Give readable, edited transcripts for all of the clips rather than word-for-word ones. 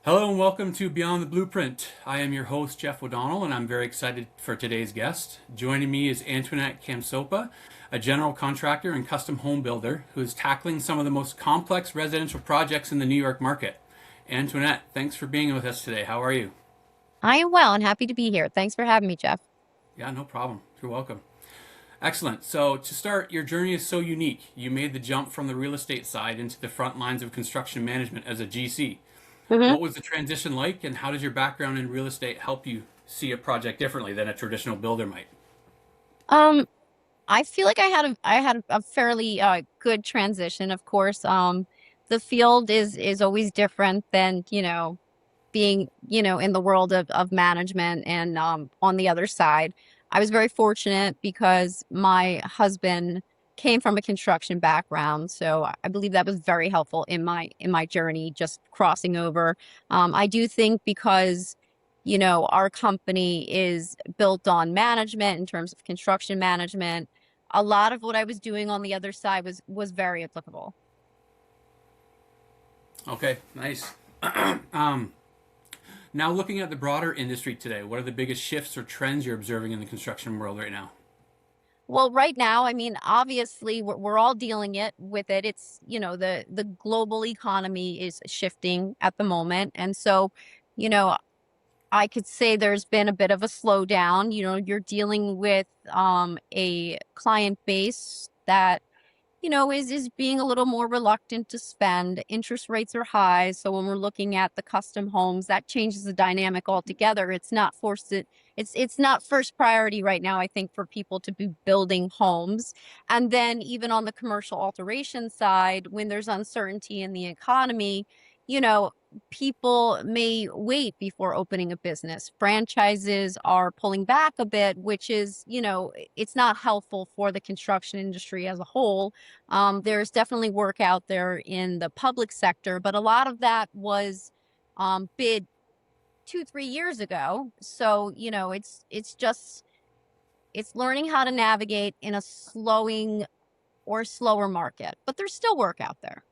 Hello and welcome to Beyond the Blueprint. I am your host, Jeff O'Donnell, and I'm very excited for today's guest. Joining me is Antoinette Khamsopa, a general contractor and custom home builder who is tackling some of the most complex residential projects in the New York market. Antoinette, thanks for being with us today. How are you? I am well and happy to be here. Thanks for having me, Jeff. Yeah, no problem. You're welcome. Excellent. So, to start, your journey is so unique. You made the jump from the real estate side into the front lines of construction management as a GC. hmm What was the transition like, and how does your background in real estate help you see a project differently than a traditional builder might? Um, I feel like I had a fairly good transition. Of course, the field is always different than being in the world of management and on the other side. I was very fortunate because my husband came from a construction background, so I believe that was very helpful in my journey, just crossing over. I do think because our company is built on management in terms of construction management, a lot of what I was doing on the other side was very applicable. Okay, nice. um, Now, looking at the broader industry today, what are the biggest shifts or trends you're observing in the construction world right now? Well, right now, I mean, obviously, we're all dealing it with it. It's, the global economy is shifting at the moment. And so, you know, I could say there's been a bit of a slowdown. You're dealing with a client base that is being a little more reluctant to spend. Interest rates are high, so when we're looking at the custom homes, that changes the dynamic altogether. It's not first priority right now, I think, for people to be building homes. And then even on the commercial alteration side, when there's uncertainty in the economy, you know, people may wait before opening a business. Franchises are pulling back a bit, which is, it's not helpful for the construction industry as a whole. There's definitely work out there in the public sector, but a lot of that was bid 2, 3 years ago. So, it's learning how to navigate in a slowing or slower market, but there's still work out there.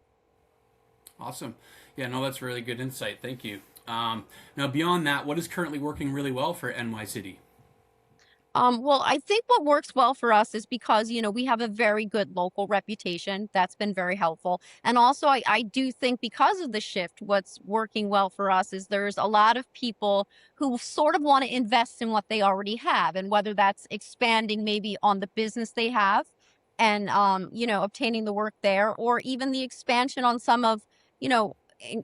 Awesome. Yeah, no, that's really good insight. Thank you. Now, beyond that, what is currently working really well for NYSIDI? Well, I think what works well for us is because, we have a very good local reputation. That's been very helpful. And also, I do think because of the shift, what's working well for us is there's a lot of people who sort of want to invest in what they already have, and whether that's expanding maybe on the business they have and, obtaining the work there, or even the expansion on some of,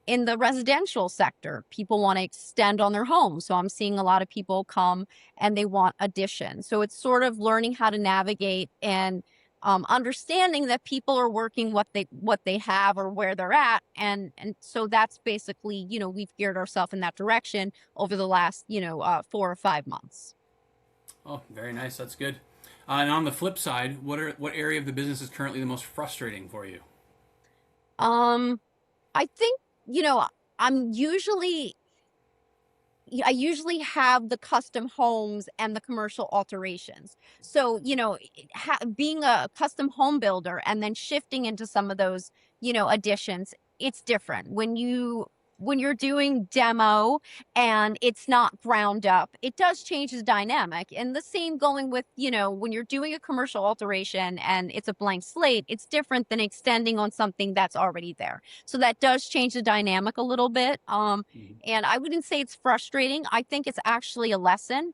in the residential sector, people want to extend on their homes. So I'm seeing a lot of people come and they want addition. So it's sort of learning how to navigate and understanding that people are working what they have or where they're at, and so that's basically we've geared ourselves in that direction over the last 4 or 5 months. Oh, very nice. That's good. And on the flip side, what area of the business is currently the most frustrating for you? Um, I think I'm usually I usually have the custom homes and the commercial alterations. So, being a custom home builder and then shifting into some of those, additions, it's different. When you're doing demo and it's not ground up, it does change the dynamic. And the same going with, when you're doing a commercial alteration and it's a blank slate, it's different than extending on something that's already there. So that does change the dynamic a little bit. Mhm. And I wouldn't say it's frustrating. I think it's actually a lesson.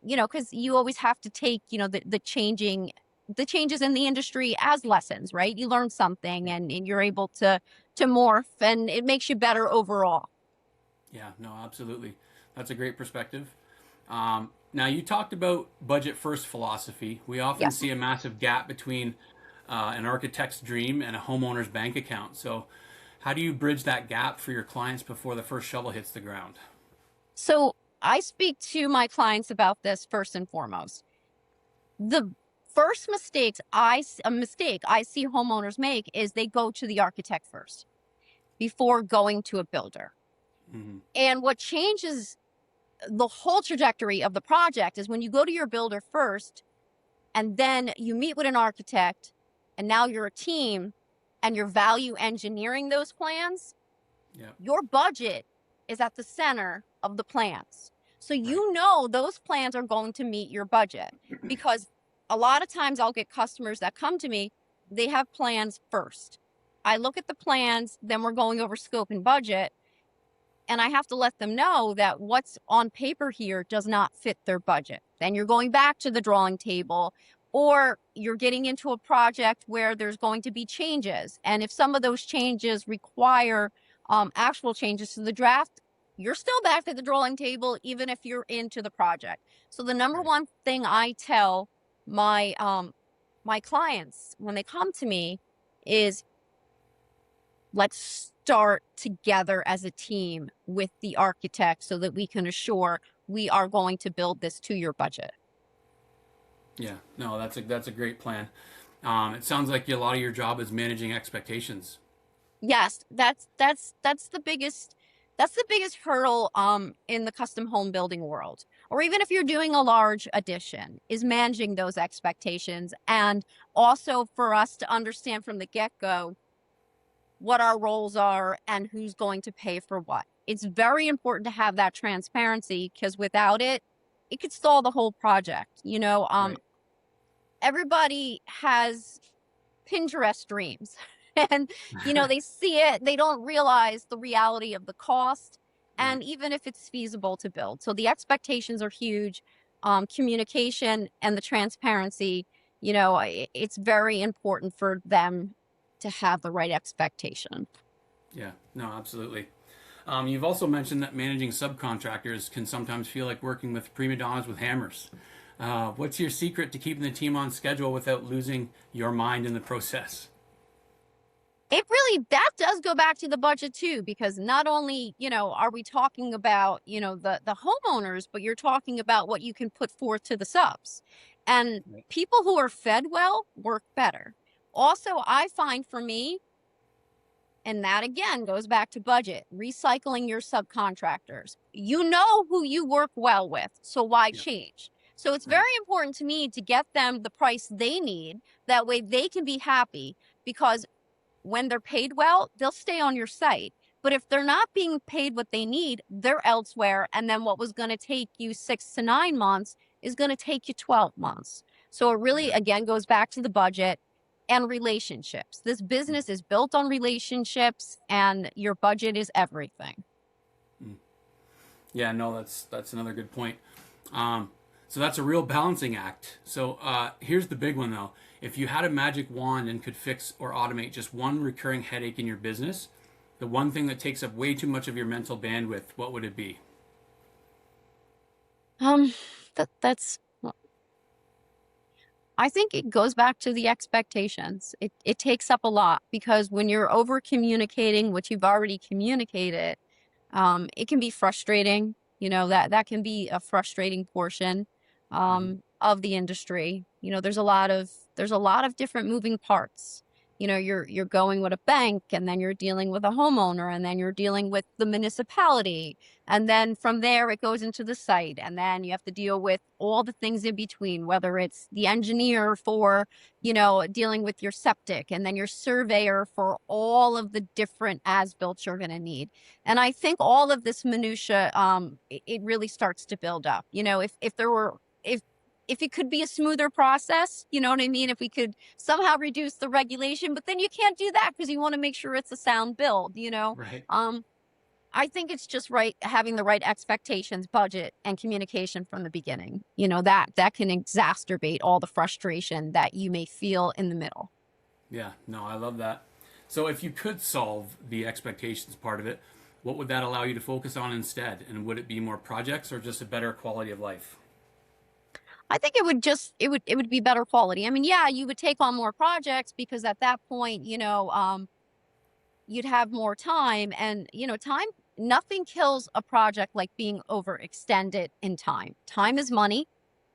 Because you always have to take, the changes in the industry as lessons, right? You learn something and you're able to morph, and it makes you better overall. Yeah, no, absolutely. That's a great perspective. Now, you talked about budget first philosophy. We often Yes. see a massive gap between an architect's dream and a homeowner's bank account. So, how do you bridge that gap for your clients before the first shovel hits the ground? So I speak to my clients about this first and foremost. The first a mistake I see homeowners make is they go to the architect first before going to a builder. Hmm. And what changes the whole trajectory of the project is when you go to your builder first and then you meet with an architect, and now you're a team and you're value engineering those plans. Yeah. Your budget is at the center of the plans. So you know those plans are going to meet your budget, because a lot of times I'll get customers that come to me, they have plans first. I look at the plans, then we're going over scope and budget, and I have to let them know that what's on paper here does not fit their budget. Then you're going back to the drawing table, or you're getting into a project where there's going to be changes. And if some of those changes require actual changes to the draft, you're still back at the drawing table, even if you're into the project. So the number one thing I tell my my clients when they come to me is, let's start together as a team with the architect so that we can assure we are going to build this to your budget. Yeah, no, that's a great plan. It sounds like a lot of your job is managing expectations. Yes, that's the biggest hurdle in the custom home building world. Or even if you're doing a large addition, is managing those expectations, and also for us to understand from the get-go what our roles are and who's going to pay for what. It's very important to have that transparency, because without it, it could stall the whole project. Right. Everybody has Pinterest dreams. And, they see it, they don't realize the reality of the cost, and Right. even if it's feasible to build. So the expectations are huge. Communication and the transparency, it's very important for them to have the right expectation. Yeah, no, absolutely. You've also mentioned that managing subcontractors can sometimes feel like working with primadonnas with hammers. What's your secret to keeping the team on schedule without losing your mind in the process? That does go back to the budget too, because not only, are we talking about, the homeowners, but you're talking about what you can put forth to the subs. And Right. people who are fed well work better. Also, I find for me, and that again goes back to budget, recycling your subcontractors. You know who you work well with, so why Yeah. change? So it's Right. very important to me to get them the price they need. That way they can be happy, because when they're paid well, they'll stay on your site. But if they're not being paid what they need, they're elsewhere. And then what was going to take you 6 to 9 months is going to take you 12 months. So it really, Yeah. again, goes back to the budget and relationships. This business is built on relationships, and your budget is everything. Mm. Yeah, no, that's another good point. So that's a real balancing act. So here's the big one though. If you had a magic wand and could fix or automate just one recurring headache in your business, the one thing that takes up way too much of your mental bandwidth, what would it be? Um, that's I think it goes back to the expectations. It takes up a lot, because when you're over communicating what you've already communicated, it can be frustrating. That can be a frustrating portion Mm-hmm. of the industry. There's a lot of different moving parts. You're going with a bank, and then you're dealing with a homeowner, and then you're dealing with the municipality, and then from there it goes into the site, and then you have to deal with all the things in between, whether it's the engineer for dealing with your septic, and then your surveyor for all of the different as-built you're going to need. And I think all of this minutia, it really starts to build up. If it could be a smoother process, you know what I mean? If we could somehow reduce the regulation, but then you can't do that because you want to make sure it's a sound build. Right. I think it's just right having the right expectations, budget, and communication from the beginning. That can exacerbate all the frustration that you may feel in the middle. Yeah, no, I love that. So if you could solve the expectations part of it, what would that allow you to focus on instead? And would it be more projects or just a better quality of life? I think it would be better quality. I mean, yeah, you would take on more projects, because at that point, you'd have more time, and time, nothing kills a project like being overextended in time. Time is money.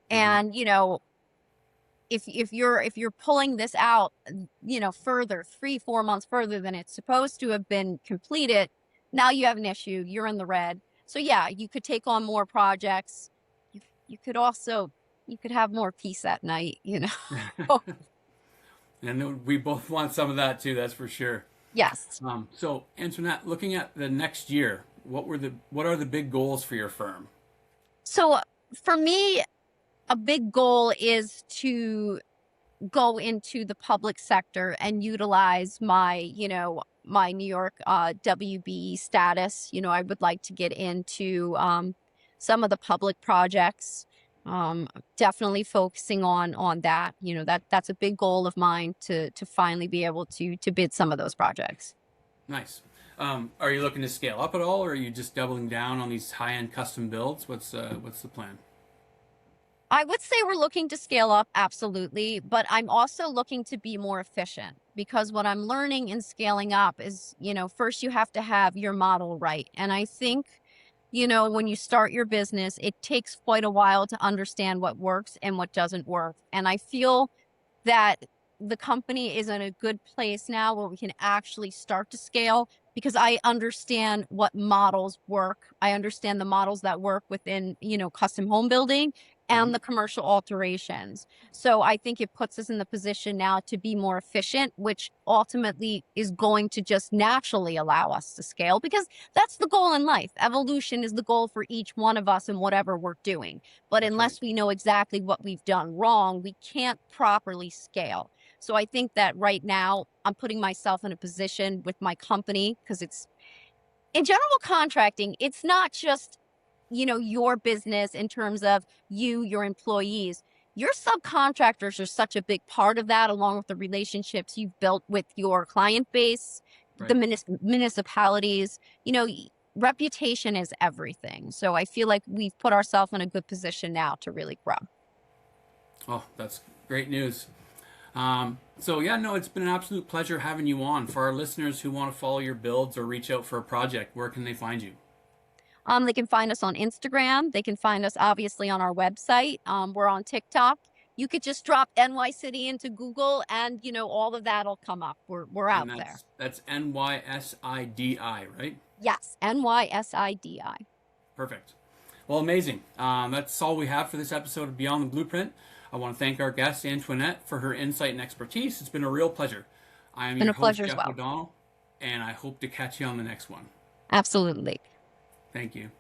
Mm-hmm. And if you're pulling this out, further, 3-4 months further than it's supposed to have been completed, now you have an issue. You're in the red. So yeah, you could take on more projects. You could also, you could have more peace at night. And we both want some of that too, that's for sure. Yes. So, Antoinette, looking at the next year, what are the big goals for your firm? So for me, a big goal is to go into the public sector and utilize my, my New York WB status. I would like to get into some of the public projects. Definitely focusing on that. That's a big goal of mine to finally be able to bid some of those projects. Nice. Are you looking to scale up at all, or are you just doubling down on these high-end custom builds? What's the plan? I would say we're looking to scale up, absolutely, but I'm also looking to be more efficient because what I'm learning in scaling up is, first you have to have your model right. And I think, when you start your business, it takes quite a while to understand what works and what doesn't work. And I feel that the company is in a good place now where we can actually start to scale because I understand what models work. I understand the models that work within, custom home building Hmm. and the commercial alterations. So I think it puts us in the position now to be more efficient, which ultimately is going to just naturally allow us to scale because that's the goal in life. Evolution is the goal for each one of us in whatever we're doing. But That's right. unless we know exactly what we've done wrong, we can't properly scale. So I think that right now I'm putting myself in a position with my company because it's in general contracting, it's not just, your business in terms of your employees. Your subcontractors are such a big part of that, along with the relationships you've built with your client base, the Right. municipalities. Reputation is everything. So I feel like we've put ourselves in a good position now to really grow. Oh, that's great news. So yeah, no, it's been an absolute pleasure having you on. For our listeners who want to follow your builds or reach out for a project, where can they find you? They can find us on Instagram. They can find us obviously on our website. We're on TikTok. You could just drop NYSIDI into Google and all of that'll come up. We're And out there. that's NYSIDI, right? Yes, NYSIDI. Perfect. Well, amazing. That's all we have for this episode of Beyond the Blueprint. I want to thank our guest, Antoinette, for her insight and expertise. It's been a real pleasure. I am Been your a host, pleasure as Jeff well. O'Donnell, and I hope to catch you on the next one. Absolutely. Thank you.